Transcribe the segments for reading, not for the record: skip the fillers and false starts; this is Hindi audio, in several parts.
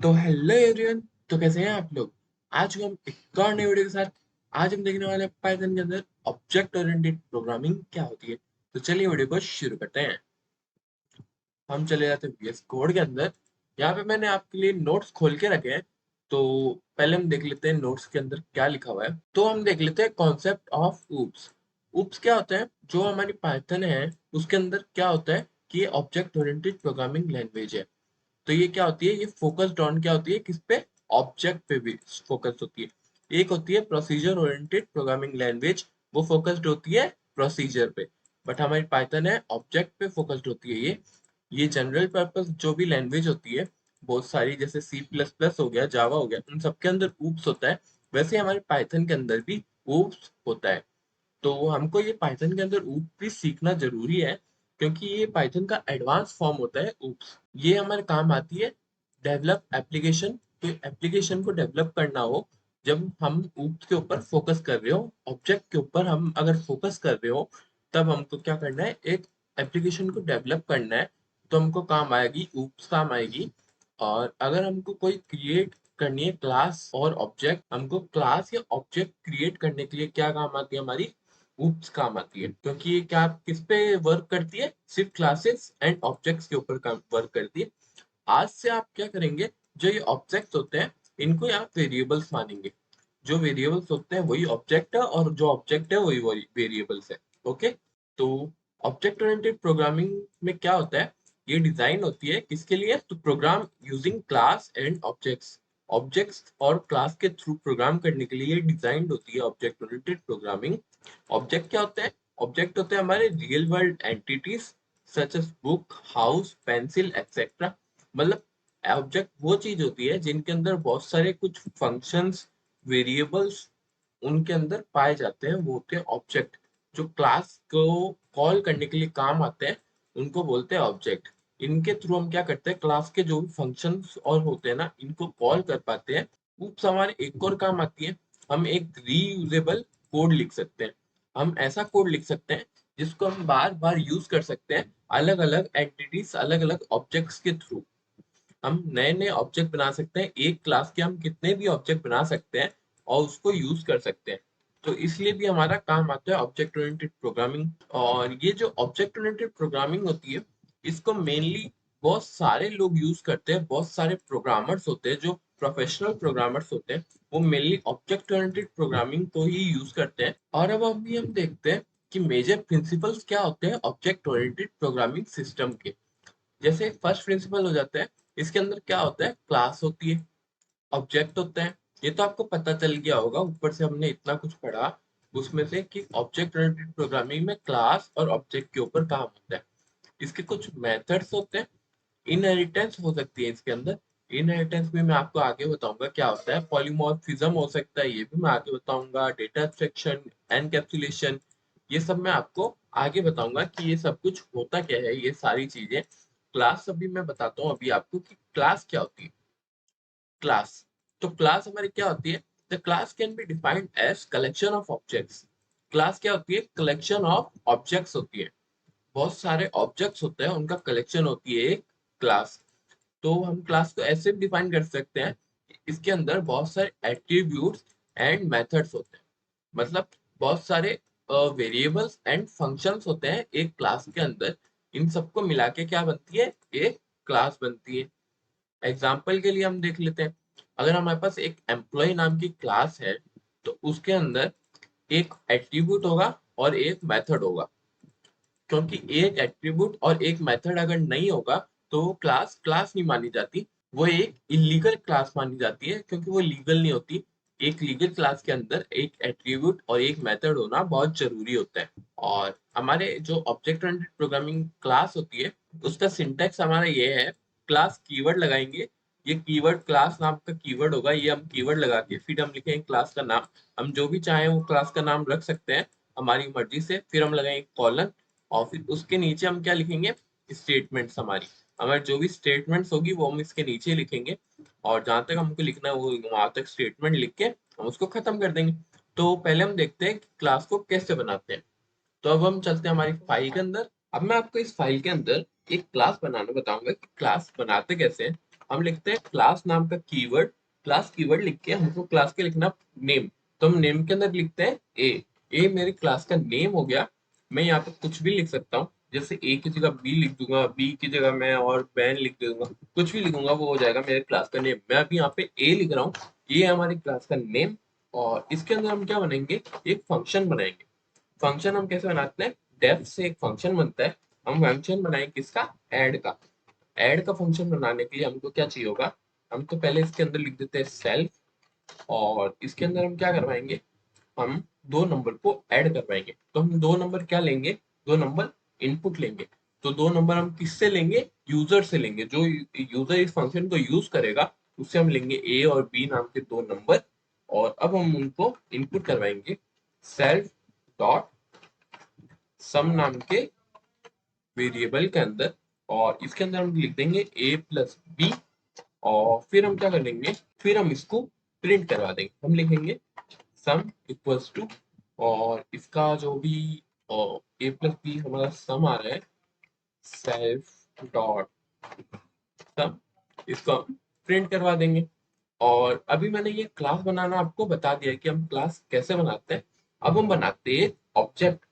तो हेलो एवरीवन। तो कैसे हैं आप लोग। आज हम एक और नई वीडियो के साथ आज हम देखने वाले हैं पाइथन के अंदर ऑब्जेक्ट ओरिएंटेड प्रोग्रामिंग क्या होती है। तो चलिए वीडियो को शुरू करते हैं। हम चले जाते हैं VS कोड के अंदर। यहाँ पे मैंने आपके लिए नोट्स खोल के रखे हैं। तो पहले हम देख लेते हैं नोट्स के अंदर क्या लिखा हुआ है। तो हम देख लेते हैं कॉन्सेप्ट ऑफ ऊप्स। ऊप्स क्या होता है, जो हमारी पाइथन है उसके अंदर क्या होता है कि ये ऑब्जेक्ट ओरिएंटेड प्रोग्रामिंग लैंग्वेज है। तो ये क्या होती है, ये फोकस्ड ऑन क्या होती है, किस पे, ऑब्जेक्ट पे भी फोकस्ड होती है। एक होती है प्रोसीजर ओरिएंटेड प्रोग्रामिंग लैंग्वेज, वो फोकस्ड होती है प्रोसीजर पे। बट हमारी पाइथन है ऑब्जेक्ट पे फोकस्ड होती है। ये जनरल पर्पस जो भी लैंग्वेज होती है बहुत सारी, जैसे सी प्लस प्लस हो गया, जावा हो गया, उन सबके अंदर ऊप्स होता है। वैसे हमारे पाइथन के अंदर भी ऊप्स होता है। तो हमको ये पाइथन के अंदर ऊप भी सीखना जरूरी है, क्योंकि ये पाइथन का एडवांस फॉर्म होता है ऊप्स। ये हमारे काम आती है डेवलप एप्लीकेशन। तो एप्लीकेशन को डेवलप करना हो, जब हम ऊप्स के ऊपर फोकस कर रहे हो, ऑब्जेक्ट के ऊपर हम अगर फोकस कर रहे हो, तब हमको क्या करना है, एक एप्लीकेशन को डेवलप करना है। तो हमको काम आएगी ऊप्स, काम आएगी। और अगर हमको कोई क्रिएट करनी है क्लास और ऑब्जेक्ट, हमको क्लास या ऑब्जेक्ट क्रिएट करने के लिए क्या काम आती है, हमारी ऊप्स काम आती है। क्योंकि ये क्या किस पे वर्क करती है, सिर्फ क्लासेस एंड ऑब्जेक्ट्स के ऊपर काम वर्क करती है। आज से आप क्या करेंगे, जो ये ऑब्जेक्ट्स होते हैं इनको आप वेरिएबल्स मानेंगे। जो वेरिएबल्स होते हैं वही ऑब्जेक्ट है, और जो ऑब्जेक्ट है वही वेरिएबल्स है। ओके। तो ऑब्जेक्ट ओरिएंटेड प्रोग्रामिंग में क्या होता है, ये डिजाइन होती है किसके लिए, तो program using class and objects. Objects और क्लास के थ्रू प्रोग्राम करने के लिए ये डिजाइंड होती है ऑब्जेक्ट ओरिएंटेड प्रोग्रामिंग। ऑब्जेक्ट क्या होते हैं, ऑब्जेक्ट होते हैं हमारे real world entities, such as book, house, pencil etcetera. मतलब ऑब्जेक्ट वो चीज होती है जिनके अंदर बहुत सारे कुछ फंक्शंस, वेरिएबल्स उनके अंदर पाए जाते हैं, वो होते हैं ऑब्जेक्ट। जो क्लास को कॉल करने के लिए काम आते हैं उनको बोलते हैं ऑब्जेक्ट। इनके थ्रू हम क्या करते हैं, क्लास के जो भी फंक्शंस और होते हैं ना, इनको कॉल कर पाते हैं। ऊप्स हमारे एक और काम आती है, हम एक रीयूजेबल कोड लिख सकते हैं। हम ऐसा कोड लिख सकते हैं जिसको हम बार बार यूज कर सकते हैं, अलग अलग एंटिटीज, अलग अलग ऑब्जेक्ट्स के थ्रू। हम नए नए ऑब्जेक्ट बना सकते हैं, एक क्लास के हम कितने भी ऑब्जेक्ट बना सकते हैं और उसको यूज कर सकते हैं। तो इसलिए भी हमारा काम आता है ऑब्जेक्ट ओरिएंटेड प्रोग्रामिंग। और ये जो ऑब्जेक्ट ओरिएंटेड प्रोग्रामिंग होती है, इसको मेनली बहुत सारे लोग यूज करते हैं। बहुत सारे प्रोग्रामर्स होते हैं जो प्रोफेशनल प्रोग्रामर्स होते हैं, वो मेनली ऑब्जेक्ट ओरिएंटेड प्रोग्रामिंग को ही यूज करते हैं। और अब अभी हम देखते हैं कि मेजर प्रिंसिपल्स क्या होते हैं ऑब्जेक्ट ओरिएंटेड प्रोग्रामिंग सिस्टम के। जैसे फर्स्ट प्रिंसिपल हो जाता है, इसके अंदर क्या होता है, क्लास होती है, ऑब्जेक्ट होते हैं। ये तो आपको पता चल गया होगा, ऊपर से हमने इतना कुछ पढ़ा उसमें से कि ऑब्जेक्ट ओरिएंटेड प्रोग्रामिंग में क्लास और ऑब्जेक्ट के ऊपर काम होता है। इसके कुछ मेथड्स होते हैं, इनहेरिटेंस हो सकती है इसके अंदर। इनहेरिटेंस में मैं आपको आगे बताऊंगा क्या होता है। पॉलीमॉर्फिज्म हो सकता है, ये भी मैं आगे बताऊंगा। डेटा एब्स्ट्रैक्शन, एनकैप्सुलेशन, ये सब मैं आपको आगे बताऊंगा कि ये सब कुछ होता क्या है, ये सारी चीजें। क्लास अभी मैं बताता हूँ अभी आपको कि क्लास क्या होती है। क्लास, तो क्लास हमारी क्या होती है, the class can be defined as collection of objects. Class क्या होती है, कलेक्शन ऑफ ऑब्जेक्ट्स होती है। बहुत सारे ऑब्जेक्ट्स होते हैं, उनका कलेक्शन होती है एक क्लास। तो हम क्लास को ऐसे भी डिफाइन कर सकते हैं कि इसके अंदर बहुत सारे एट्रीब्यूट्स एंड मेथड्स होते हैं। मतलब बहुत सारे वेरिएबल्स एंड फंक्शंस होते हैं एक क्लास के अंदर। इन सबको मिला के क्या बनती है, एक क्लास बनती है। एग्जाम्पल के लिए हम देख लेते हैं, अगर हमारे पास एक एम्प्लॉय नाम की क्लास है, तो उसके अंदर एक एट्रीब्यूट होगा और एक मेथड होगा। क्योंकि एक एट्रीब्यूट और एक मेथड अगर नहीं होगा तो वो क्लास क्लास नहीं मानी जाती, वो एक इलीगल क्लास मानी जाती है, क्योंकि वो लीगल नहीं होती। एक लीगल क्लास के अंदर एक एट्रीब्यूट और एक मेथड होना बहुत जरूरी होता है। और हमारे जो ऑब्जेक्ट ओरिएंटेड प्रोग्रामिंग क्लास होती है, उसका सिंटेक्स हमारा ये है, क्लास कीवर्ड लगाएंगे। ये कीवर्ड क्लास नाम का कीवर्ड होगा, ये हम कीवर्ड लगा के फिर हम लिखेंगे क्लास का नाम। हम जो भी चाहें वो क्लास का नाम रख सकते हैं हमारी मर्जी से। फिर हम लगाएंगे कॉलन, और फिर उसके नीचे हम क्या लिखेंगे, स्टेटमेंट्स हमारी। हमारी जो भी स्टेटमेंट्स होगी वो हम इसके नीचे लिखेंगे, और जहां तक हमको लिखना है वो वहां तक स्टेटमेंट लिख के हम उसको खत्म कर देंगे। तो पहले हम देखते हैं कि क्लास को कैसे बनाते हैं। तो अब हम चलते हैं हमारी फाइल के अंदर। अब मैं आपको इस फाइल के अंदर एक क्लास बनाना बताऊंगा कि क्लास बनाते कैसे हैं। हम लिखते हैं क्लास नाम का कीवर्ड, क्लास कीवर्ड लिख के हमको क्लास के लिखना नेम, तो हम नेम के अंदर लिखते हैं ए मेरी क्लास का नेम हो गया। मैं यहाँ पे कुछ भी लिख सकता हूँ, जैसे ए की जगह बी लिख दूंगा, बी की जगह मैं और बैन लिख दूंगा, कुछ भी लिखूंगा वो हो जाएगा मेरे क्लास का नेम। मैं अभी यहाँ पे ए लिख रहा हूँ, ये है हमारी क्लास का नेम। और इसके अंदर हम क्या बनाएंगे, एक फंक्शन बनाएंगे। फंक्शन हम कैसे बनाते हैं, डेफ से एक फंक्शन बनता है। हम फंक्शन बनाएंगे किसका, ऐड का। ऐड का फंक्शन बनाने के लिए हमको क्या चाहिए होगा, हम तो पहले इसके अंदर लिख देते हैं सेल्फ, और इसके अंदर हम क्या करवाएंगे, हम दो नंबर को ऐड करवाएंगे। तो हम दो नंबर क्या लेंगे, दो नंबर इनपुट लेंगे। तो दो नंबर हम किससे लेंगे, यूजर से लेंगे, जो यूजर इस फंक्शन को यूज करेगा उससे हम लेंगे ए और बी नाम के दो नंबर। और अब हम उनको इनपुट करवाएंगे सेल्फ डॉट सम नाम के वेरिएबल के अंदर, और इसके अंदर हम लिख देंगे a प्लस बी। और फिर हम क्या करेंगे, फिर हम इसको प्रिंट करवा देंगे। हम लिखेंगे सम इक्वल्स टू, और इसका जो भी ए प्लस बी हमारा सम आ रहा है, सेल्फ डॉट सम, इसको हम प्रिंट करवा देंगे। और अभी मैंने ये क्लास बनाना आपको बता दिया है कि हम क्लास कैसे बनाते हैं। अब हम बनाते हैं ऑब्जेक्ट।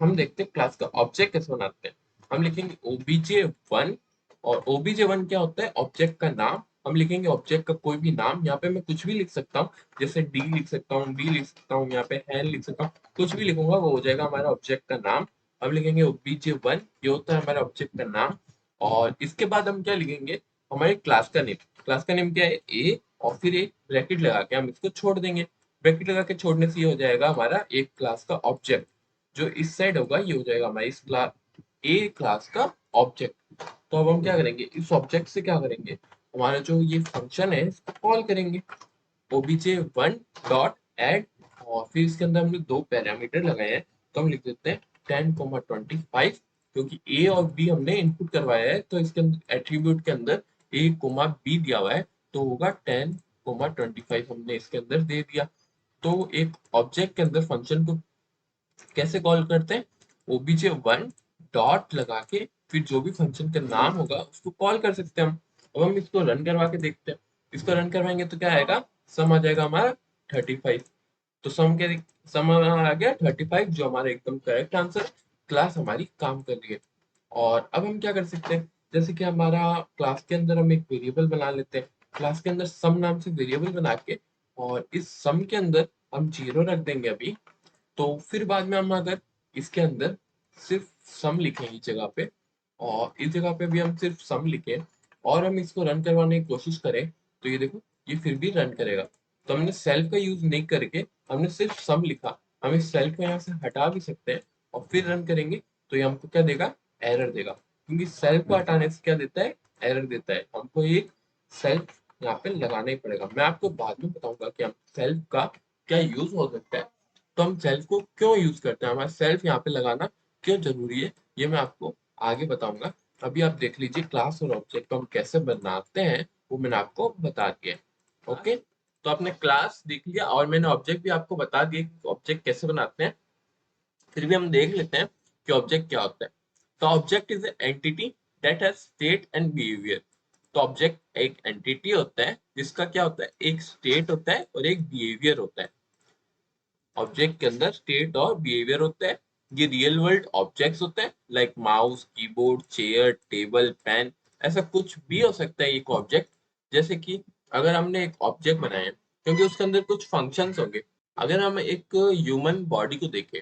हम देखते हैं क्लास का ऑब्जेक्ट कैसे बनाते हैं। हम लिखेंगे obj1, और obj1 क्या होता है, ऑब्जेक्ट का नाम। हम लिखेंगे ऑब्जेक्ट का कोई भी नाम, यहाँ पे मैं कुछ भी लिख सकता हूँ, जैसे डी लिख सकता हूँ, बी लिख सकता हूँ, यहाँ पे हैन लिख सकता हूँ, कुछ भी लिखूंगा वो हो जाएगा हमारा ऑब्जेक्ट का नाम। हम लिखेंगे obj1, ये होता है हमारा ऑब्जेक्ट का नाम। और इसके बाद हम क्या लिखेंगे, हमारे क्लास का नेम। क्लास का नेम क्या है, ए, और फिर एक ब्रैकेट लगा के हम इसको छोड़ देंगे। ब्रैकेट लगा के छोड़ने से ये हो जाएगा हमारा एक क्लास का ऑब्जेक्ट। जो इस साइड होगा ये हो जाएगा हमारा इस क्लास ए क्लास का ऑब्जेक्ट। तो अब हम क्या करेंगे, इस ऑब्जेक्ट से क्या करेंगे, हमारा जो ये फंक्शन है इसको कॉल करेंगे obj1 डॉट एड। और फिर इसके अंदर हमने दो पैरामीटर लगाए हैं, तो हम लिख देते हैं 10,25, क्योंकि ए और बी हमने इनपुट करवाया है, तो इसके अंदर एट्रीब्यूट के अंदर ए कोमा बी दिया हुआ है, तो होगा 10,25 हमने इसके अंदर दे दिया। तो एक ऑब्जेक्ट के अंदर फंक्शन को कैसे कॉल करते हैं, obj1 डॉट लगा के फिर जो भी फंक्शन का नाम होगा उसको कॉल कर सकते हैं हम। अब हम इसको रन करवा के देखते हैं। इसको रन करवाएंगे तो क्या आएगा, सम आ जाएगा हमारा 35। तो सम के सम आ गया 35, जो हमारा एकदम करेक्ट आंसर। क्लास हमारी काम कर रही है। और अब हम क्या कर सकते हैं, जैसे कि हमारा क्लास के अंदर हम एक वेरिएबल बना लेते हैं। क्लास के अंदर सम नाम से वेरिएबल बना के, और इस सम के अंदर हम जीरो रख देंगे अभी। तो फिर बाद में हम अगर इसके अंदर सिर्फ सम लिखें इस जगह पे, और इस जगह पे भी हम सिर्फ सम लिखें, और हम इसको रन करवाने की कोशिश करें, तो ये देखो ये फिर भी रन करेगा। तो हमने सेल्फ का यूज नहीं करके हमने सिर्फ सम लिखा। हम इस सेल्फ को यहाँ से हटा भी सकते हैं और फिर रन करेंगे, तो ये हमको क्या देगा, एरर देगा। क्योंकि सेल्फ को हटाने से क्या देता है, एरर देता है। हमको एक सेल्फ यहाँ पे लगाना ही पड़ेगा। मैं आपको बाद में बताऊंगा कि हम सेल्फ का क्या यूज हो सकता है। तो हम सेल्फ को क्यों यूज करते हैं, हमारा सेल्फ यहाँ पे लगाना क्यों जरूरी है, ये मैं आपको आगे बताऊंगा। अभी आप देख लीजिए क्लास और ऑब्जेक्ट को हम कैसे बनाते हैं, वो मैंने आपको बता दिया है। ओके, तो आपने क्लास देख लिया और मैंने ऑब्जेक्ट भी आपको बता दिया कि ऑब्जेक्ट कैसे बनाते हैं। फिर भी हम देख लेते हैं कि ऑब्जेक्ट क्या होता है। तो object is entity that has state and behaviour. तो ऑब्जेक्ट एक एंटिटी होता है जिसका क्या होता है, एक स्टेट होता है और एक बिहेवियर होता है। ऑब्जेक्ट के अंदर स्टेट और बिहेवियर होता है। ये रियल वर्ल्ड ऑब्जेक्ट्स होते हैं, like mouse, keyboard, chair, table, pen, ऐसा कुछ भी हो सकता है एक ऑब्जेक्ट। जैसे कि अगर हमने एक ऑब्जेक्ट बनाया है, क्योंकि उसके अंदर कुछ फंक्शंस होंगे। अगर हम एक ह्यूमन बॉडी को देखें,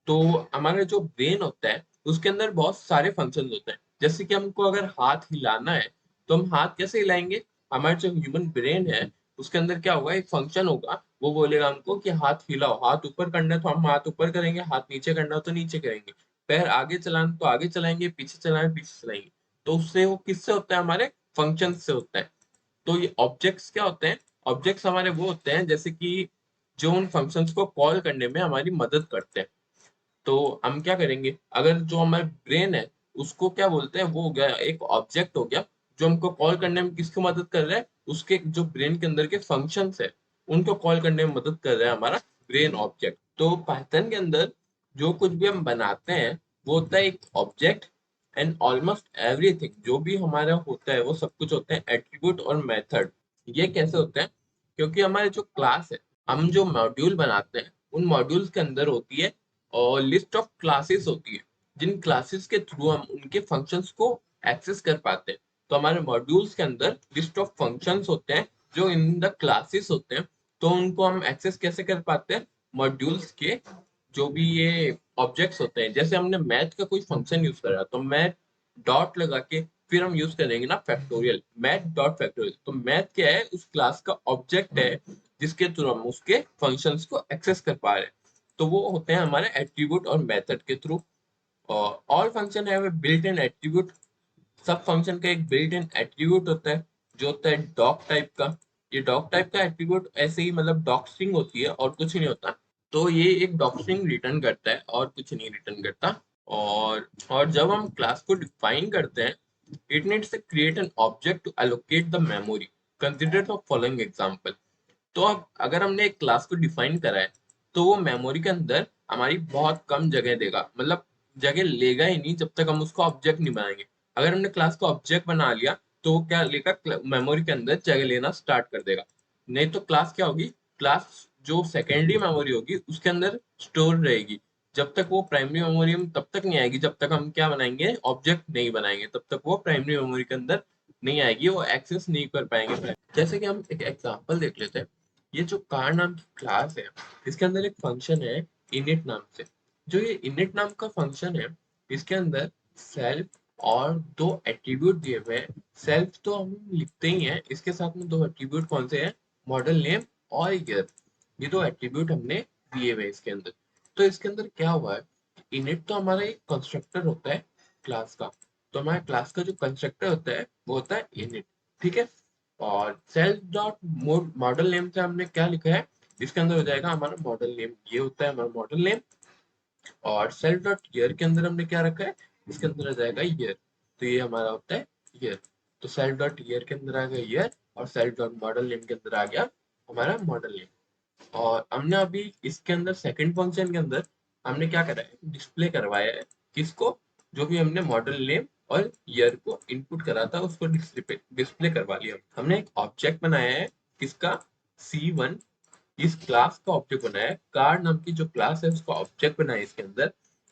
तो हमारा जो ब्रेन होता है उसके अंदर बहुत सारे फंक्शन होते हैं। जैसे कि हमको अगर हाथ हिलाना है, तो हम हाथ कैसे हिलाएंगे, हमारा जो ह्यूमन ब्रेन है उसके अंदर क्या होगा, एक फंक्शन होगा, वो बोलेगा हमको कि हाथ हिलाओ। हाथ ऊपर करना है तो हम हाथ ऊपर करेंगे, हाथ नीचे करना हो तो नीचे करेंगे, पैर आगे चलाना तो आगे चलाएंगे, पीछे चलाना है पीछे चलाएंगे। तो उससे वो किससे होता है, हमारे फंक्शन से होता है। तो ये ऑब्जेक्ट्स क्या होते हैं, ऑब्जेक्ट्स हमारे वो होते हैं जैसे कि जो उन फंक्शंस को कॉल करने में हमारी मदद करते हैं। तो हम क्या करेंगे, अगर जो हमारे ब्रेन है उसको क्या बोलते हैं, वो हो गया एक ऑब्जेक्ट हो गया, जो हमको कॉल करने में किसकी मदद कर रहा है, उसके जो ब्रेन के अंदर के फंक्शंस है उनको कॉल करने में मदद कर रहा है हमारा ब्रेन ऑब्जेक्ट। तो पाइथन के अंदर जो कुछ भी हम बनाते हैं वो होता है एक ऑब्जेक्ट, एंड ऑलमोस्ट एवरीथिंग जो भी हमारा होता है वो सब कुछ होते हैं एट्रीब्यूट और मेथड। ये कैसे होते हैं? क्योंकि हमारे जो क्लास है, हम जो मॉड्यूल बनाते हैं उन मॉड्यूल्स के अंदर होती है और लिस्ट ऑफ क्लासेस होती है, जिन क्लासेस के थ्रू हम उनके फंक्शंस को एक्सेस कर पाते हैं। तो हमारे मॉड्यूल्स के अंदर लिस्ट ऑफ फंक्शंस होते हैं जो इन द क्लासेस होते हैं। तो उनको हम एक्सेस कैसे कर पाते हैं? मॉड्यूल्स के जो भी ये ऑब्जेक्ट्स होते हैं, जैसे हमने मैथ का कोई फंक्शन यूज करा तो मैथ डॉट लगा के फिर हम यूज करेंगे ना फैक्टोरियल, मैथ डॉट फैक्टोरियल। तो मैथ क्या है? उस क्लास का ऑब्जेक्ट है जिसके थ्रू हम उसके फंक्शंस को एक्सेस कर पा रहे हैं। तो वो होते हैं हमारे एट्रीब्यूट और मेथड के through. All function have a built in attribute. सब फंक्शन का एक बिल्ट इन एट्रीब्यूट होता है जो होता है डॉक टाइप का। ये डॉक टाइप का एट्रीब्यूट ऐसे ही मतलब डॉक स्ट्रिंग होती है और कुछ नहीं होता। तो ये एक डॉक स्ट्रिंग रिटर्न करता है और कुछ नहीं रिटर्न करता। और जब हम क्लास को डिफाइन करते हैं, it needs to create an object to allocate the memory. Consider the following example. तो अब अगर हमने एक क्लास को डिफाइन करा है तो वो मेमोरी के अंदर हमारी बहुत कम जगह देगा, मतलब जगह लेगा ही नहीं जब तक हम उसको ऑब्जेक्ट नहीं बनाएंगे। अगर हमने क्लास को ऑब्जेक्ट बना लिया तो वो क्या लेगा? मेमोरी के अंदर जगह लेना स्टार्ट कर देगा। नहीं तो क्लास क्या होगी? क्लास जो सेकेंडरी मेमोरी होगी उसके अंदर स्टोर रहेगी। जब तक वो प्राइमरी मेमोरी में तब तक नहीं आएगी जब तक हम क्या बनाएंगे? ऑब्जेक्ट नहीं बनाएंगे, तब तक वो प्राइमरी मेमोरी के अंदर नहीं आएगी, वो एक्सेस नहीं कर पाएंगे। जैसे कि हम एक एग्जांपल देख लेते हैं। ये जो कार नाम की क्लास है, इसके अंदर एक फंक्शन है इनिट नाम से। जो ये इनिट नाम का फंक्शन है, इसके अंदर सेल्फ और दो एट्रीब्यूट दिए हुए हैं। सेल्फ तो हम लिखते ही हैं, इसके साथ में दो एट्रीब्यूट कौन से हैं? मॉडल नेम और ईयर। ये दो एट्रीब्यूट हमने दिए हुए हैं इसके अंदर। तो इसके अंदर क्या हुआ है? इनिट तो हमारा एक कंस्ट्रक्टर होता है क्लास का। तो हमारे क्लास का जो कंस्ट्रक्टर होता है वो होता है इनिट। ठीक है। और सेल्फ डॉट मॉडल नेम से हमने क्या लिखा है? इसके अंदर हो जाएगा हमारा मॉडल नेम, ये होता है हमारा मॉडल नेम। और सेल्फ डॉट ईयर के अंदर हमने क्या रखा है? इसके अंदर आ जाएगा ईयर। तो ये हमारा होता है ईयर। तो सेल्फ डॉट ईयर के अंदर आ गया ईयर और सेल्फ डॉट मॉडल नेम के अंदर आ गया हमारा मॉडल नेम। और हमने अभी इसके अंदर सेकंड फंक्शन के अंदर हमने क्या करा है? डिस्प्ले करवाया है किसको? जो भी हमने मॉडल नेम और ईयर को इनपुट करा था उसको डिस्प्ले करवा लिया। हमने एक ऑब्जेक्ट बनाया है किसका? C1। इस क्लास का ऑब्जेक्ट बनाया है, कार नाम की जो क्लास है उसका ऑब्जेक्ट बनाया है इसके अंदर।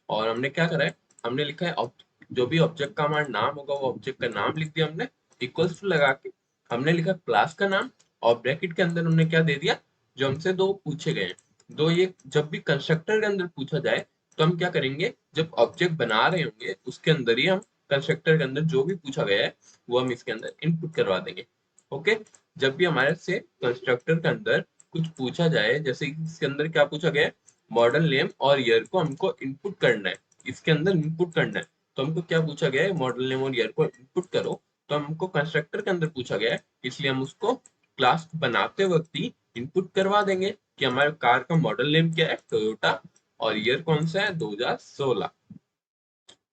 और हमने क्या करा है? हमने लिखा है जो भी ऑब्जेक्ट का हमारा नाम होगा वो ऑब्जेक्ट का नाम लिख दिया हमने, इक्वल्स टू लगा के। हमने लिखा क्लास का नाम और ब्रैकेट के अंदर हमने क्या दे दिया? जो हमसे दो पूछे गए हैं। दो ये जब भी कंस्ट्रक्टर के अंदर पूछा जाए तो हम क्या करेंगे? जब ऑब्जेक्ट बना रहे होंगे उसके अंदर ही हम कंस्ट्रक्टर के अंदर जो भी पूछा गया है वो हम इसके अंदर इनपुट करवा देंगे। ओके। जब भी हमारे से कंस्ट्रक्टर के अंदर कुछ पूछा जाए, जैसे इसके अंदर क्या पूछा गया है? मॉडल नेम और ईयर को हमको इनपुट करना है, इसके अंदर इनपुट करना है। तो हमको क्या पूछा गया है? मॉडल नेम और ईयर को इनपुट करो। तो हमको कंस्ट्रक्टर के अंदर पूछा गया है, इसलिए हम उसको क्लास बनाते वक्त ही इनपुट करवा देंगे कि हमारे कार का मॉडल नेम क्या है? टोयोटा। और ईयर कौन सा है? 2016।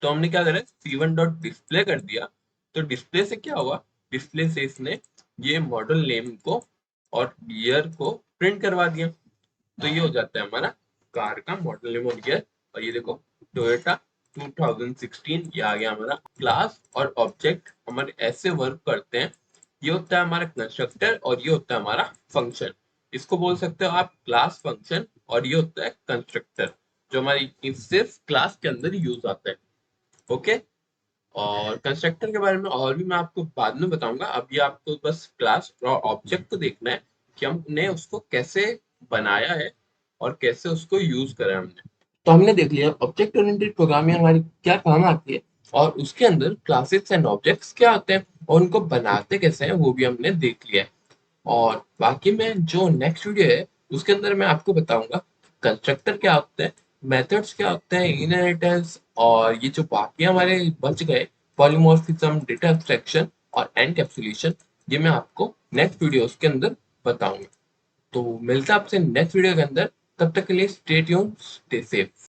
तो हमने क्या करा? C1 डॉट डिस्प्ले कर दिया। तो डिस्प्ले से क्या हुआ? डिस्प्ले से इसने ये मॉडल नेम को और ईयर को प्रिंट करवा दिया। तो ये हो जाता है हमारा कार का मॉडल नेम और ईयर। और ये देखो टोयोटा 2016, ये आ गया हमारा। क्लास और ऑब्जेक्ट हमारे ऐसे वर्क करते हैं। ये होता है हमारा कंस्ट्रक्टर और ये होता है हमारा फंक्शन। इसको बोल सकते हो आप क्लास फंक्शन, और ये होता है कंस्ट्रक्टर जो हमारी सिर्फ क्लास के अंदर यूज आता है। ओके। और कंस्ट्रक्टर के बारे में और भी मैं आपको बाद में बताऊंगा। अभी आपको बस क्लास और ऑब्जेक्ट को देखना है कि हमने उसको कैसे बनाया है और कैसे उसको यूज करा है हमने। तो हमने देख लिया ऑब्जेक्ट ओरिएंटेड प्रोग्रामिंग हमारी क्या काम आती है, और उसके अंदर क्लासेस एंड ऑब्जेक्ट्स क्या होते हैं और उनको बनाते कैसे हैं वो भी हमने देख लिया है। और बाकी में जो नेक्स्ट वीडियो है उसके अंदर मैं आपको बताऊंगा कंस्ट्रक्टर क्या होते हैं, मेथड्स क्या होते हैं, इनहेरिटेंस, और ये जो बाकी हमारे बच गए पॉलीमॉर्फिज्म, डेटा एब्स्ट्रैक्शन और एनकैप्सुलेशन, ये मैं आपको नेक्स्ट वीडियो के अंदर बताऊंगा। तो मिलता है आपसे नेक्स्ट वीडियो के अंदर। तब तक के लिए स्टे ट्यून, स्टे सेफ।